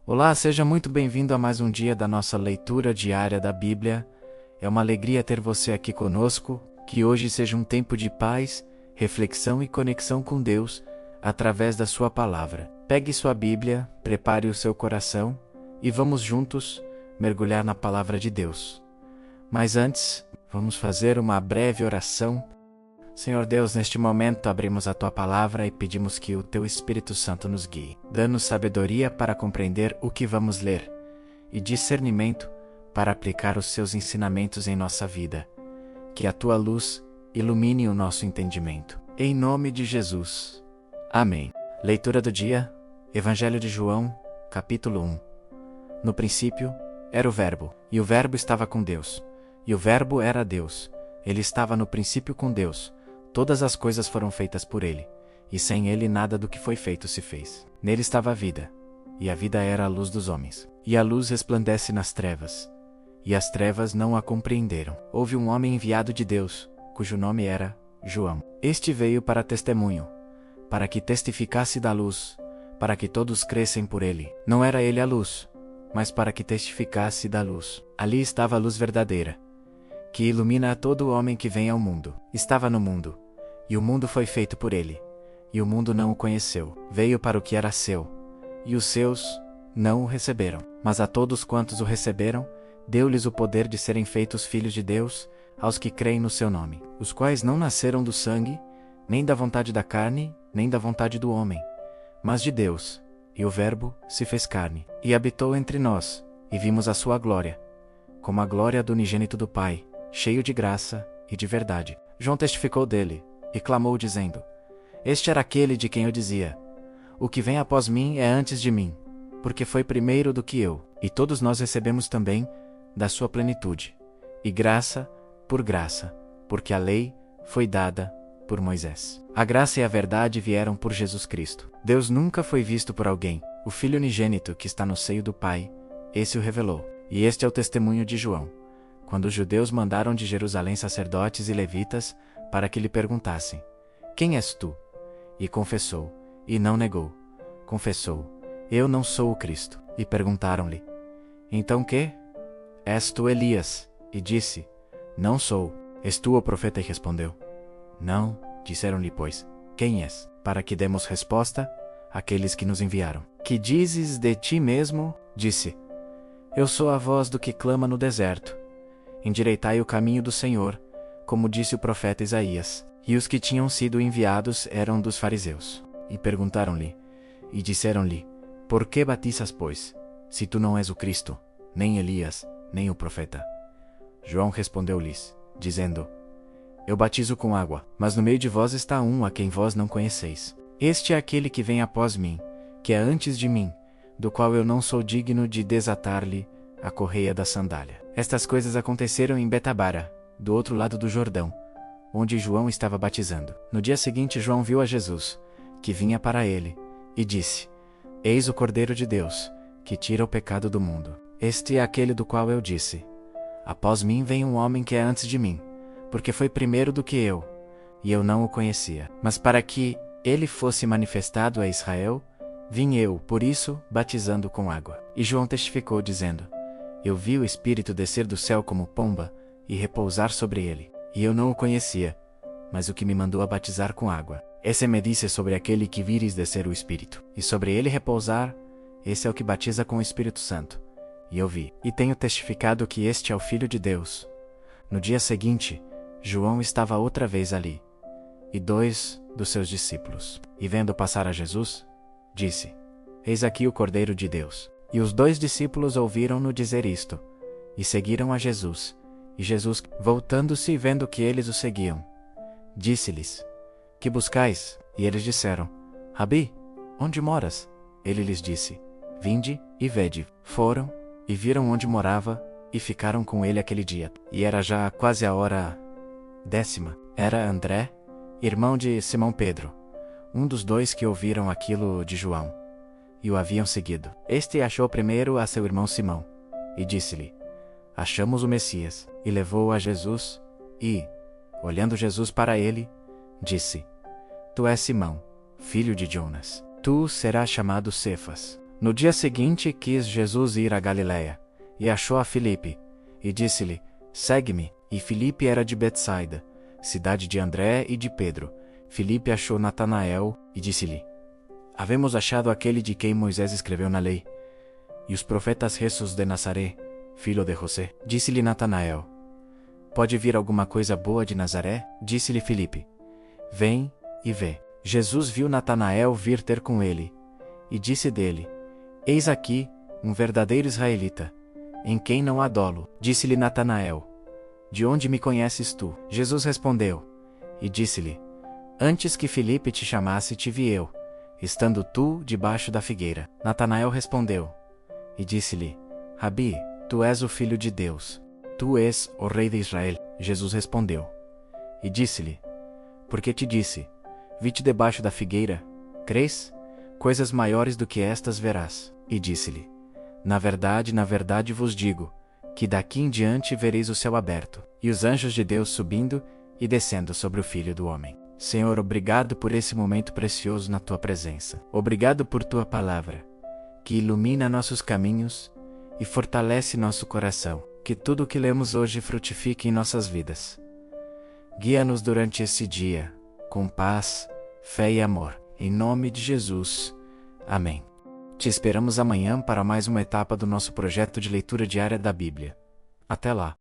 Olá, seja muito bem-vindo a mais um dia da nossa leitura diária da Bíblia. É uma alegria ter você aqui conosco, que hoje seja um tempo de paz, reflexão e conexão com Deus, através da sua palavra. Pegue sua Bíblia, prepare o seu coração e vamos juntos mergulhar na palavra de Deus. Mas antes, vamos fazer uma breve oração. Senhor Deus, neste momento abrimos a Tua Palavra e pedimos que o Teu Espírito Santo nos guie, dando sabedoria para compreender o que vamos ler e discernimento para aplicar os Seus ensinamentos em nossa vida. Que a Tua luz ilumine o nosso entendimento. Em nome de Jesus. Amém. Leitura do dia, Evangelho de João, capítulo 1. No princípio, era o Verbo, e o Verbo estava com Deus, e o Verbo era Deus. Ele estava no princípio com Deus. Todas as coisas foram feitas por ele, e sem ele nada do que foi feito se fez. Nele estava a vida, e a vida era a luz dos homens. E a luz resplandece nas trevas, e as trevas não a compreenderam. Houve um homem enviado de Deus, cujo nome era João. Este veio para testemunho, para que testificasse da luz, para que todos crescem por ele. Não era ele a luz, mas para que testificasse da luz. Ali estava a luz verdadeira, que ilumina a todo homem que vem ao mundo. Estava no mundo, e o mundo foi feito por ele, e o mundo não o conheceu. Veio para o que era seu, e os seus não o receberam. Mas a todos quantos o receberam, deu-lhes o poder de serem feitos filhos de Deus, aos que creem no seu nome, os quais não nasceram do sangue, nem da vontade da carne, nem da vontade do homem, mas de Deus. E o Verbo se fez carne, e habitou entre nós, e vimos a sua glória, como a glória do unigênito do Pai, cheio de graça e de verdade. João testificou dele, e clamou dizendo: Este era aquele de quem eu dizia: O que vem após mim é antes de mim, porque foi primeiro do que eu. E todos nós recebemos também da sua plenitude, e graça por graça, porque a lei foi dada por Moisés. A graça e a verdade vieram por Jesus Cristo. Deus nunca foi visto por alguém. O Filho unigênito que está no seio do Pai, esse o revelou. E este é o testemunho de João, quando os judeus mandaram de Jerusalém sacerdotes e levitas para que lhe perguntassem: Quem és tu? E confessou, e não negou. Confessou: Eu não sou o Cristo. E perguntaram-lhe: Então que? És tu Elias? E disse: Não sou. És tu o profeta? E respondeu: Não. Disseram-lhe, pois: Quem és? Para que demos resposta àqueles que nos enviaram. Que dizes de ti mesmo? Disse: Eu sou a voz do que clama no deserto. Endireitai o caminho do Senhor, como disse o profeta Isaías. E os que tinham sido enviados eram dos fariseus. E perguntaram-lhe, e disseram-lhe: Por que batizas, pois, se tu não és o Cristo, nem Elias, nem o profeta? João respondeu-lhes, dizendo: Eu batizo com água, mas no meio de vós está um a quem vós não conheceis. Este é aquele que vem após mim, que é antes de mim, do qual eu não sou digno de desatar-lhe a correia da sandália. Estas coisas aconteceram em Betabara, do outro lado do Jordão, onde João estava batizando. No dia seguinte, João viu a Jesus, que vinha para ele, e disse: Eis o Cordeiro de Deus, que tira o pecado do mundo. Este é aquele do qual eu disse: Após mim vem um homem que é antes de mim, porque foi primeiro do que eu, e eu não o conhecia. Mas para que ele fosse manifestado a Israel, vim eu, por isso, batizando com água. E João testificou, dizendo: Eu vi o Espírito descer do céu como pomba e repousar sobre ele. E eu não o conhecia, mas o que me mandou a batizar com água. Esse me disse sobre aquele que vires descer o Espírito, e sobre ele repousar, esse é o que batiza com o Espírito Santo. E eu vi, e tenho testificado que este é o Filho de Deus. No dia seguinte, João estava outra vez ali, e 2 dos seus discípulos. E vendo passar a Jesus, disse: Eis aqui o Cordeiro de Deus. E os 2 discípulos ouviram-no dizer isto, e seguiram a Jesus. E Jesus, voltando-se e vendo que eles o seguiam, disse-lhes: Que buscais? E eles disseram: Rabi, onde moras? Ele lhes disse: Vinde e vede. Foram, e viram onde morava, e ficaram com ele aquele dia. E era já quase a hora 10ª. Era André, irmão de Simão Pedro, um dos 2 que ouviram aquilo de João, e o haviam seguido. Este achou primeiro a seu irmão Simão, e disse-lhe: Achamos o Messias. E levou-o a Jesus, e, olhando Jesus para ele, disse: Tu és Simão, filho de Jonas. Tu serás chamado Cefas, No dia seguinte quis Jesus ir a Galiléia, e achou a Filipe, e disse-lhe: Segue-me. E Filipe era de Betsaida, cidade de André e de Pedro. Filipe achou Natanael, e disse-lhe: Havemos achado aquele de quem Moisés escreveu na lei, e os profetas, Jesus de Nazaré, filho de José. Disse-lhe Natanael: Pode vir alguma coisa boa de Nazaré? Disse-lhe Filipe: Vem e vê. Jesus viu Natanael vir ter com ele, e disse dele: Eis aqui um verdadeiro israelita, em quem não há dolo. Disse-lhe Natanael: De onde me conheces tu? Jesus respondeu, e disse-lhe: Antes que Filipe te chamasse, te vi eu, estando tu debaixo da figueira. Natanael respondeu, e disse-lhe: Rabi, tu és o Filho de Deus, tu és o Rei de Israel. Jesus respondeu, e disse-lhe: Porque te disse, vi-te debaixo da figueira, crês? Coisas maiores do que estas verás. E disse-lhe: na verdade vos digo, que daqui em diante vereis o céu aberto, e os anjos de Deus subindo e descendo sobre o Filho do Homem. Senhor, obrigado por esse momento precioso na Tua presença. Obrigado por Tua palavra, que ilumina nossos caminhos e fortalece nosso coração. Que tudo o que lemos hoje frutifique em nossas vidas. Guia-nos durante esse dia, com paz, fé e amor. Em nome de Jesus. Amém. Te esperamos amanhã para mais uma etapa do nosso projeto de leitura diária da Bíblia. Até lá!